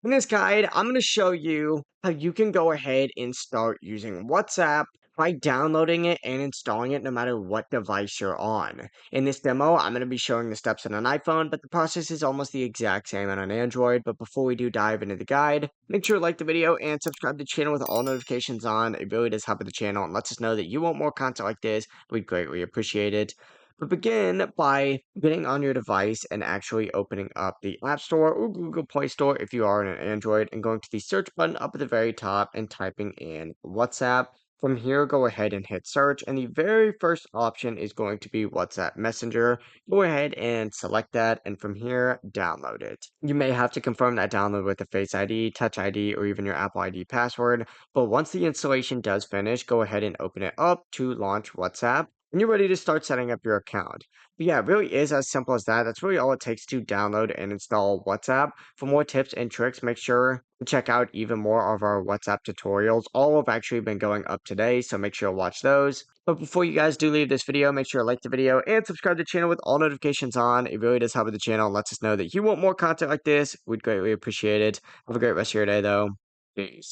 In this guide, I'm going to show you how you can go ahead and start using WhatsApp by downloading it and installing it no matter what device you're on. In this demo, I'm going to be showing the steps on an iPhone, but the process is almost the exact same on an Android. But before we do dive into the guide, make sure to like the video and subscribe to the channel with all notifications on. It really does help with the channel and lets us know that you want more content like this. We'd greatly appreciate it. But begin by getting on your device and actually opening up the App Store or Google Play Store if you are on an Android and going to the search button up at the very top and typing in WhatsApp. From here, go ahead and hit search, and the very first option is going to be WhatsApp Messenger. Go ahead and select that, and from here, download it. You may have to confirm that download with a Face ID, Touch ID, or even your Apple ID password, but once the installation does finish, go ahead and open it up to launch WhatsApp and you're ready to start setting up your account. But yeah, it really is as simple as that. That's really all it takes to download and install WhatsApp. For more tips and tricks, make sure to check out even more of our WhatsApp tutorials. All have actually been going up today, so make sure to watch those. But before you guys do leave this video, make sure to like the video and subscribe to the channel with all notifications on. It really does help with the channel and lets us know that you want more content like this. We'd greatly appreciate it. Have a great rest of your day, though. Peace.